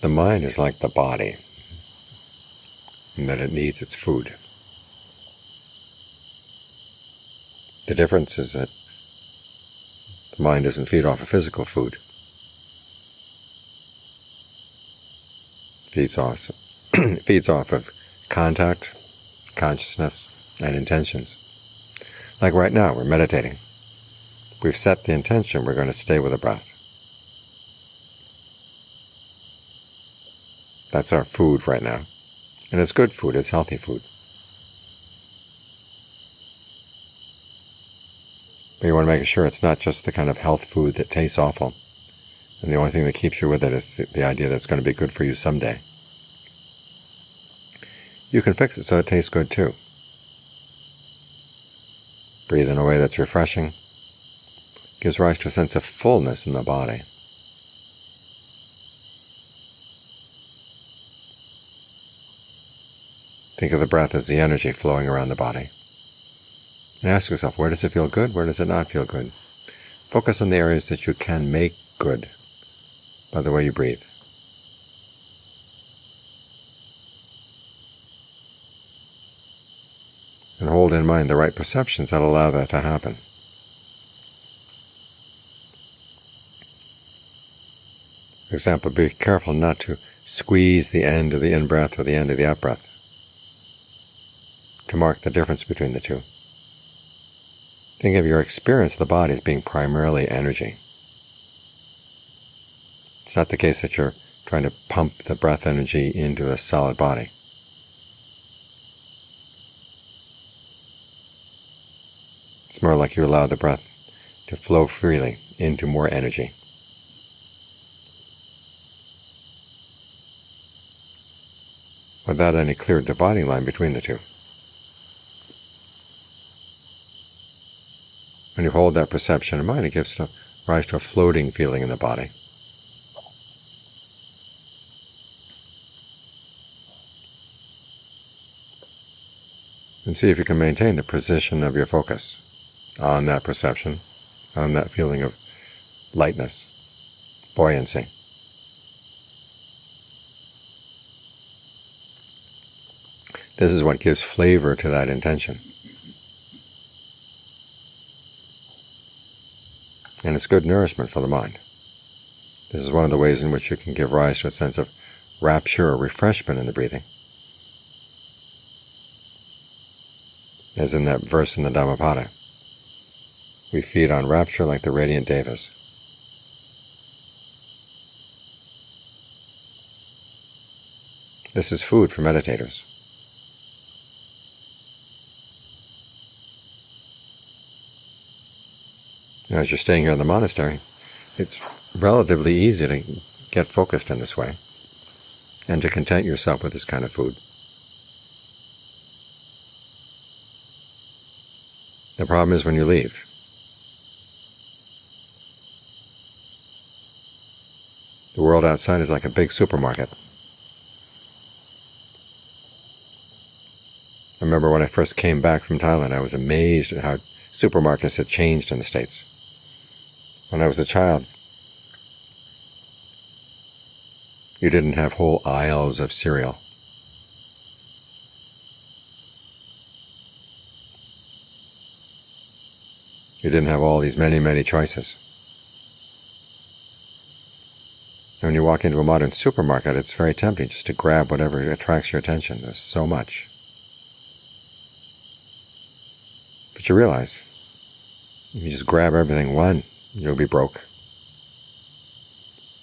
The mind is like the body, in that it needs its food. The difference is that the mind doesn't feed off of physical food. It feeds off of contact, consciousness, and intentions. Like right now, we're meditating. We've set the intention we're going to stay with the breath. That's our food right now. And it's good food, it's healthy food. But you want to make sure it's not just the kind of health food that tastes awful, and the only thing that keeps you with it is the idea that it's going to be good for you someday. You can fix it so it tastes good too. Breathe in a way that's refreshing, gives rise to a sense of fullness in the body. Think of the breath as the energy flowing around the body. And ask yourself, where does it feel good? Where does it not feel good? Focus on the areas that you can make good by the way you breathe. And hold in mind the right perceptions that allow that to happen. For example, be careful not to squeeze the end of the in-breath or the end of the out-breath to mark the difference between the two. Think of your experience of the body as being primarily energy. It's not the case that you're trying to pump the breath energy into a solid body. It's more like you allow the breath to flow freely into more energy. Without any clear dividing line between the two. When you hold that perception in mind, it gives rise to a floating feeling in the body. And see if you can maintain the position of your focus on that perception, on that feeling of lightness, buoyancy. This is what gives flavor to that intention. And it's good nourishment for the mind. This is one of the ways in which you can give rise to a sense of rapture or refreshment in the breathing. As in that verse in the Dhammapada, we feed on rapture like the radiant devas. This is food for meditators. Now, as you're staying here in the monastery, it's relatively easy to get focused in this way and to content yourself with this kind of food. The problem is when you leave. The world outside is like a big supermarket. I remember when I first came back from Thailand, I was amazed at how supermarkets had changed in the States. When I was a child, you didn't have whole aisles of cereal. You didn't have all these many, many choices. And when you walk into a modern supermarket, it's very tempting just to grab whatever attracts your attention. There's so much. But you realize, if you just grab everything, one, you'll be broke.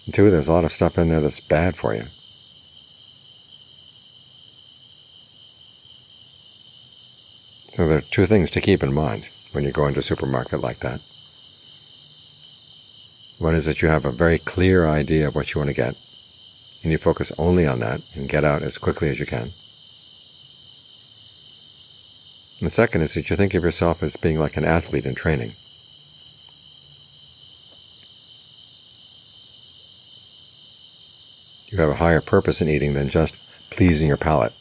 And two, there's a lot of stuff in there that's bad for you. So there are two things to keep in mind when you go into a supermarket like that. One is that you have a very clear idea of what you want to get, and you focus only on that and get out as quickly as you can. And the second is that you think of yourself as being like an athlete in training. You have a higher purpose in eating than just pleasing your palate.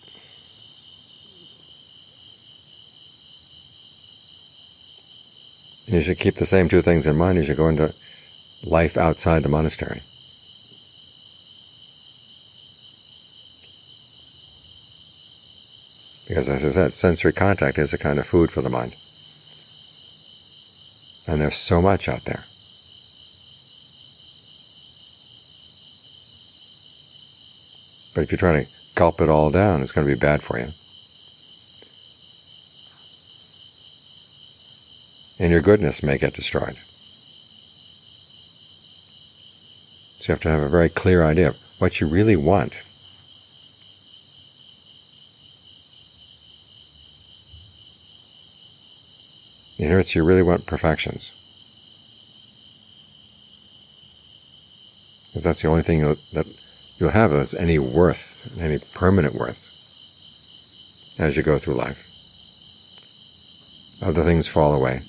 And you should keep the same two things in mind as you go into life outside the monastery. Because as I said, sensory contact is a kind of food for the mind. And there's so much out there. But if you try to gulp it all down, it's going to be bad for you. And your goodness may get destroyed. So you have to have a very clear idea of what you really want. In Earth, you really want perfections. Because that's the only thing that you'll have as any worth, any permanent worth, as you go through life. Other things fall away.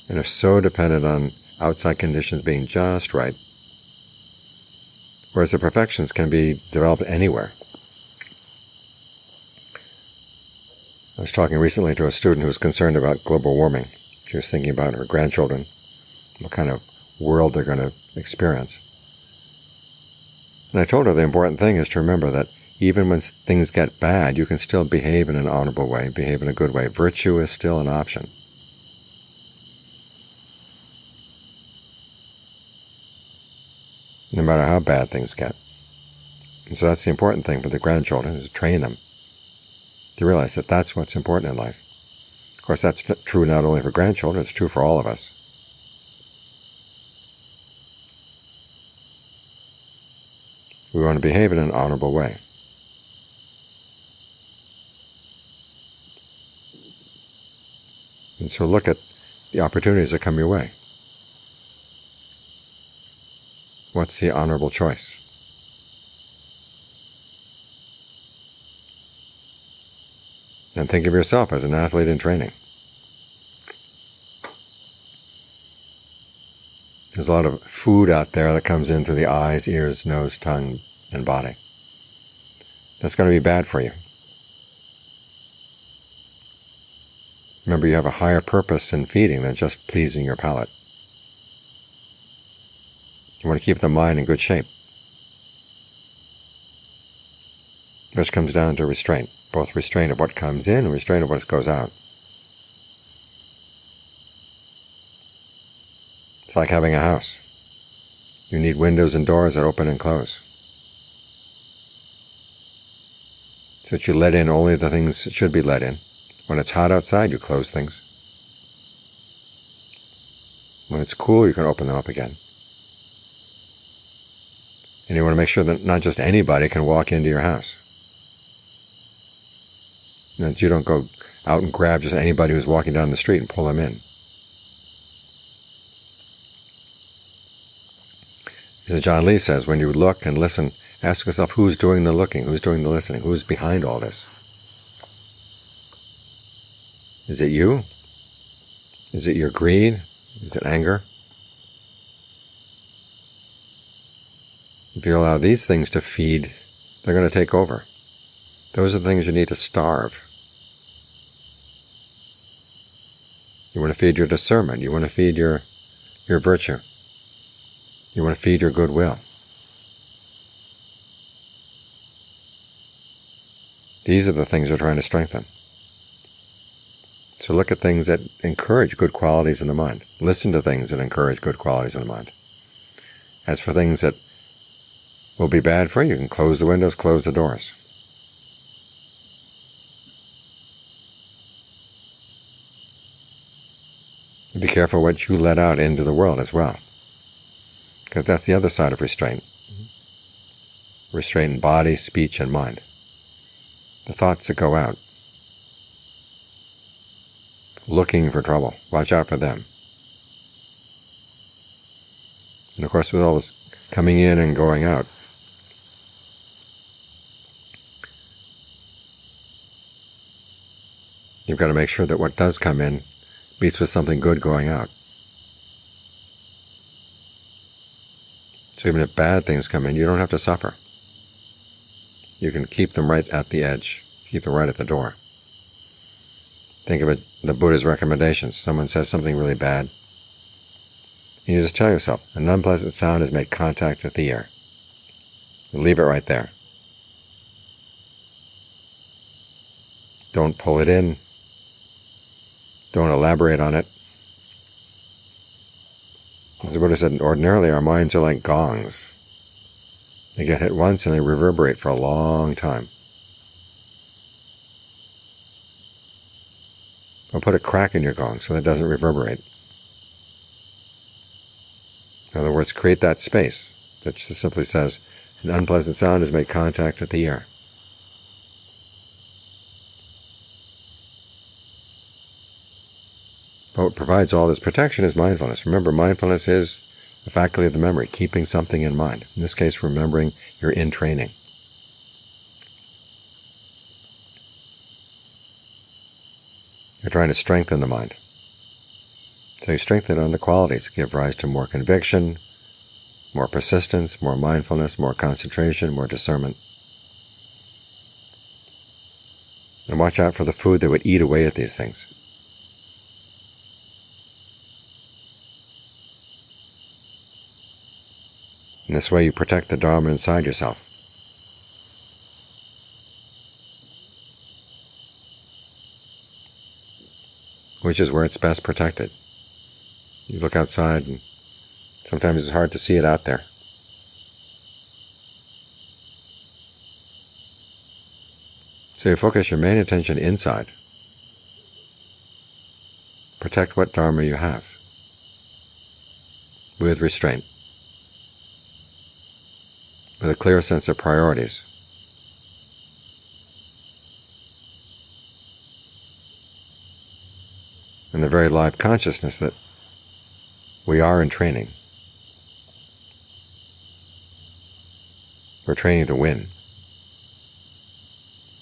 And are so dependent on outside conditions being just right. Whereas the perfections can be developed anywhere. I was talking recently to a student who was concerned about global warming. She was thinking about her grandchildren, what kind of world they're going to experience. And I told her the important thing is to remember that even when things get bad, you can still behave in an honorable way, behave in a good way. Virtue is still an option. No matter how bad things get. And so that's the important thing for the grandchildren, is to train them to realize that that's what's important in life. Of course, that's true not only for grandchildren, it's true for all of us. We want to behave in an honorable way. And so look at the opportunities that come your way. What's the honorable choice? And think of yourself as an athlete in training. There's a lot of food out there that comes in through the eyes, ears, nose, tongue, and body. That's going to be bad for you. Remember, you have a higher purpose in feeding than just pleasing your palate. You want to keep the mind in good shape, which comes down to restraint, both restraint of what comes in and restraint of what goes out. It's like having a house. You need windows and doors that open and close, so that you let in only the things that should be let in. When it's hot outside, you close things. When it's cool, you can open them up again. And you want to make sure that not just anybody can walk into your house. And that you don't go out and grab just anybody who's walking down the street and pull them in. As John Lee says, when you look and listen, ask yourself who's doing the looking, who's doing the listening, who's behind all this. Is it you? Is it your greed? Is it anger? If you allow these things to feed, they're going to take over. Those are the things you need to starve. You want to feed your discernment. You want to feed your virtue. You want to feed your goodwill. These are the things you're trying to strengthen. So look at things that encourage good qualities in the mind. Listen to things that encourage good qualities in the mind. As for things that will be bad for you, you can close the windows, close the doors. And be careful what you let out into the world as well. Because that's the other side of restraint. Restraint in body, speech, and mind. The thoughts that go out. Looking for trouble. Watch out for them. And of course, with all this coming in and going out, you've got to make sure that what does come in meets with something good going out. So even if bad things come in, you don't have to suffer. You can keep them right at the edge, keep them right at the door. Think of it, the Buddha's recommendations. Someone says something really bad, and you just tell yourself, an unpleasant sound has made contact with the ear. You leave it right there. Don't pull it in. Don't elaborate on it. As the Buddha said, ordinarily our minds are like gongs. They get hit once and they reverberate for a long time. Well, put a crack in your gong so that it doesn't reverberate. In other words, create that space that just simply says, an unpleasant sound has made contact with the ear. But what provides all this protection is mindfulness. Remember, mindfulness is the faculty of the memory, keeping something in mind. In this case, remembering you're in training. You're trying to strengthen the mind. So you strengthen it on the qualities that give rise to more conviction, more persistence, more mindfulness, more concentration, more discernment. And watch out for the food that would eat away at these things. In this way, you protect the Dharma inside yourself. Which is where it's best protected. You look outside and sometimes it's hard to see it out there. So you focus your main attention inside. Protect what Dharma you have. With restraint. With a clear sense of priorities. And the very live consciousness that we are in training. We're training to win.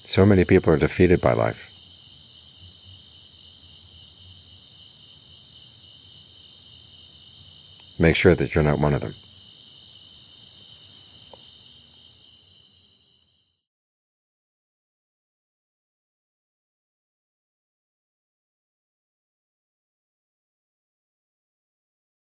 So many people are defeated by life. Make sure that you're not one of them.